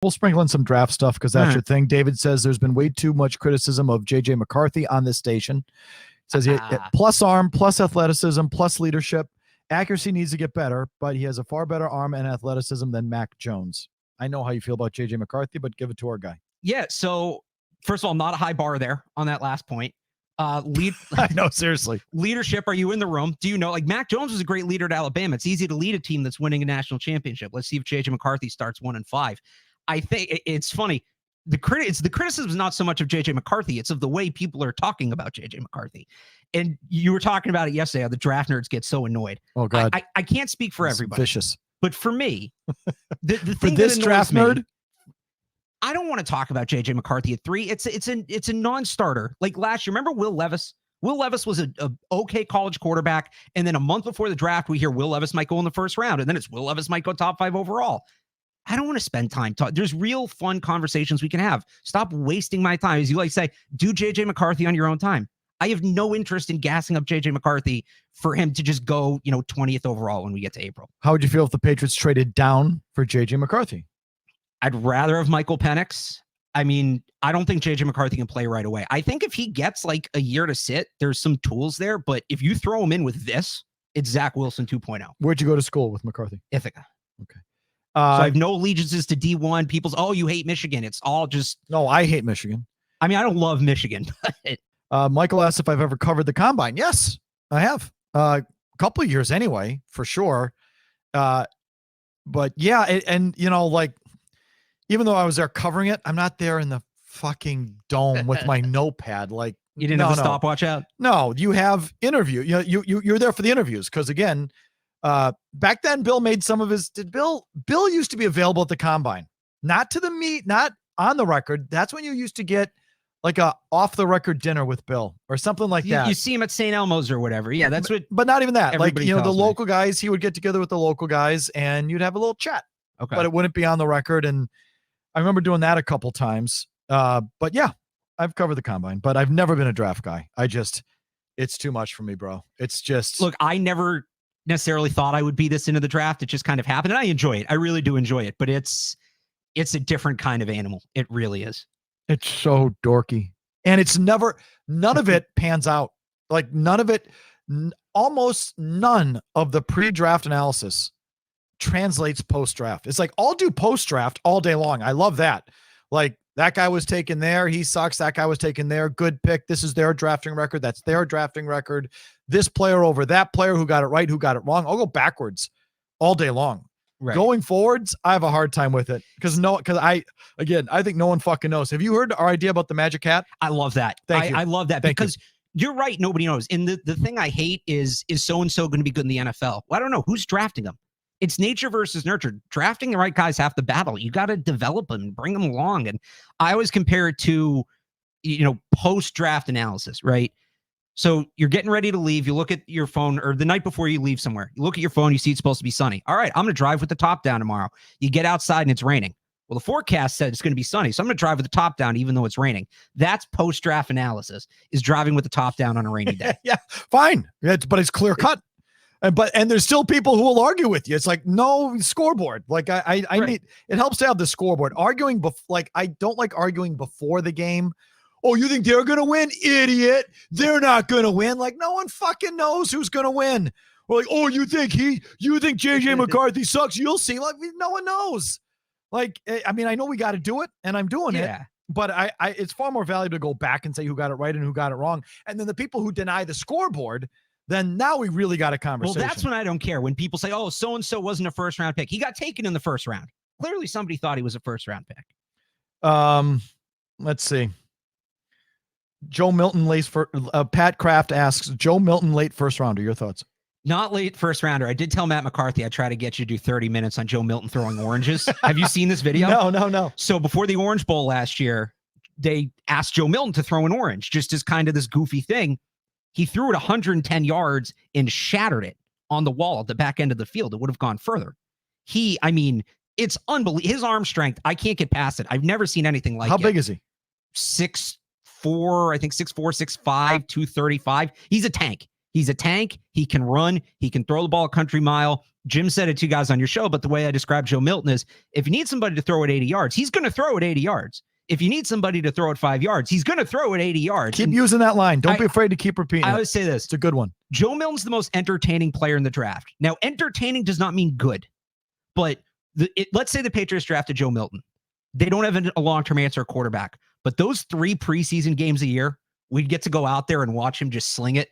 We'll sprinkle in some draft stuff because that's your thing. David says there's been way too much criticism of J.J. McCarthy on this station. Says he plus arm, plus athleticism, plus leadership. Accuracy needs to get better, but he has a far better arm and athleticism than Mac Jones. I know how you feel about J.J. McCarthy, but give it to our guy. Yeah, so first of all, not a high bar there on that last point. I know, seriously. Leadership, are you in the room? Do you know, like Mac Jones was a great leader at Alabama. It's easy to lead a team that's winning a national championship. Let's see if J.J. McCarthy starts 1-5. I think it's funny. The criticism is not so much of J.J. McCarthy. It's of the way people are talking about J.J. McCarthy. And you were talking about it yesterday, how the draft nerds get so annoyed. Oh, God. I can't speak for everybody. Vicious. But for me, the thing for this that draft me, nerd, I don't want to talk about J.J. McCarthy at 3. It's a non-starter. Like last year, remember Will Levis? Will Levis was a okay college quarterback, and then a month before the draft, we hear Will Levis might go in the first round, and then it's Will Levis might go top 5 overall. I don't want to spend time talking. There's real fun conversations we can have. Stop wasting my time. As you like say, do J.J. McCarthy on your own time. I have no interest in gassing up J.J. McCarthy for him to just go, 20th overall when we get to April. How would you feel if the Patriots traded down for J.J. McCarthy? I'd rather have Michael Penix. I mean, I don't think J.J. McCarthy can play right away. I think if he gets like a year to sit, there's some tools there. But if you throw him in with this, it's Zach Wilson 2.0. Where'd you go to school with McCarthy? Ithaca. Okay. So I have no allegiances to D1. People's, you hate Michigan. It's all just... No, I hate Michigan. I mean, I don't love Michigan. But Michael asked if I've ever covered the combine. Yes, I have. A couple of years anyway, for sure. But yeah, and like, even though I was there covering it, I'm not there in the fucking dome with my notepad. Like, you didn't have a stopwatch out? No, you have interview. You're there for the interviews because again, back then Bill made some of his. Bill used to be available at the combine, not to the meet, not on the record. That's when you used to get like a off the record dinner with Bill or something like that. You see him at St. Elmo's or whatever. Yeah, that's what. But not even that. Like, the me. local guys, he would get together with the local guys and you'd have a little chat. Okay. But it wouldn't be on the record. And I remember doing that a couple times. But yeah, I've covered the combine, but I've never been a draft guy. It's too much for me, bro. It's just. Look, I never necessarily thought I would be this into the draft. It just kind of happened. And I enjoy it. I really do enjoy it. But it's a different kind of animal. It really is. It's so dorky. And it's none of it pans out. Like none of it, almost none of the pre-draft analysis translates post-draft. It's like, I'll do post-draft all day long. I love that. Like, that guy was taken there. He sucks. That guy was taken there. Good pick. This is their drafting record. That's their drafting record. This player over that player, who got it right, who got it wrong. I'll go backwards all day long. Right. Going forwards, I have a hard time with it because I think no one fucking knows. Have you heard our idea about the Magic Hat? I love that. Thank you. I love that because you're right. Nobody knows. And the thing I hate is so-and-so going to be good in the NFL? Well, I don't know. Who's drafting them? It's nature versus nurture. Drafting the right guys half the battle. You got to develop them, bring them along. And I always compare it to, post-draft analysis, right? So you're getting ready to leave. You look at your phone, or the night before you leave somewhere, you look at your phone, you see it's supposed to be sunny. All right, I'm going to drive with the top down tomorrow. You get outside and it's raining. Well, the forecast said it's going to be sunny, so I'm going to drive with the top down even though it's raining. That's post-draft analysis, is driving with the top down on a rainy day. Yeah, fine. But it's clear cut. And there's still people who will argue with you. It's like, no scoreboard. Like I need, it helps to have the scoreboard. Arguing, I don't like arguing before the game. Oh, you think they're going to win? Idiot. They're not going to win. Like, no one fucking knows who's going to win. Or like, oh, you think J.J. McCarthy sucks? You'll see. Like, no one knows. Like, I mean, I know we got to do it, and I'm doing it. But it's far more valuable to go back and say who got it right and who got it wrong. And then the people who deny the scoreboard, then now we really got a conversation. Well, that's when I don't care. When people say, oh, so-and-so wasn't a first-round pick. He got taken in the first round. Clearly somebody thought he was a first-round pick. Let's see. Joe Milton Pat Kraft asks, Joe Milton late first rounder. Your thoughts? Not late first rounder. I did tell Matt McCarthy I'd try to get you to do 30 minutes on Joe Milton throwing oranges. Have you seen this video? No. So before the Orange Bowl last year, they asked Joe Milton to throw an orange, just as kind of this goofy thing. He threw it 110 yards and shattered it on the wall at the back end of the field. It would have gone further. It's unbelievable. His arm strength, I can't get past it. I've never seen anything like it. How big is he? 6'4", I think 6'4", 6'5", 235. He's a tank. He can run. He can throw the ball a country mile. Jim said it to you guys on your show, but the way I described Joe Milton is if you need somebody to throw at 80 yards, he's going to throw at 80 yards. If you need somebody to throw at 5 yards, he's going to throw at 80 yards. Keep using that line. Don't be afraid to keep repeating I it. always say this. It's a good one. Joe Milton's the most entertaining player in the draft. Now, entertaining does not mean good, but let's say the Patriots drafted Joe Milton. They don't have a long-term answer quarterback, but those 3 preseason games a year, we'd get to go out there and watch him just sling it.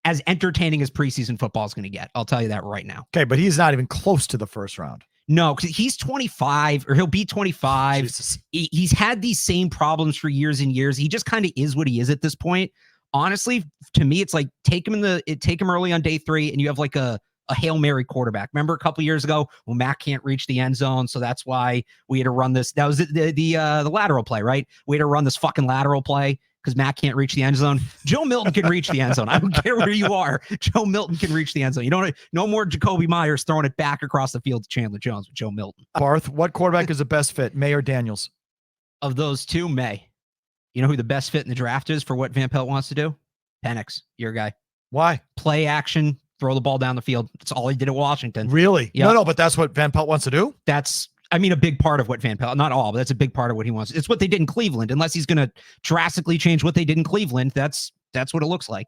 As entertaining as preseason football is going to get. I'll tell you that right now. Okay, but he's not even close to the first round. No, because he's 25 or he'll be 25. He's had these same problems for years and years. He just kind of is what he is at this point. Honestly, to me, it's like take him early on day 3 and you have like a Hail Mary quarterback. Remember a couple years ago, well, Matt can't reach the end zone, so that's why we had to run this. That was the lateral play, right? We had to run this fucking lateral play because Matt can't reach the end zone. Joe Milton can reach the end zone. I don't care where you are. Joe Milton can reach the end zone. You don't no more Jacoby Myers throwing it back across the field to Chandler Jones with Joe Milton. Barth, what quarterback is the best fit, May or Daniels? Of those two, May. You know who the best fit in the draft is for what Van Pelt wants to do? Penix, your guy. Why? Play action, throw the ball down the field. That's all he did at Washington. Really? Yep. No, but that's what Van Pelt wants to do? That's, I mean, a big part of what Van Pelt, not all, but that's a big part of what he wants. It's what they did in Cleveland. Unless he's going to drastically change what they did in Cleveland, that's what it looks like.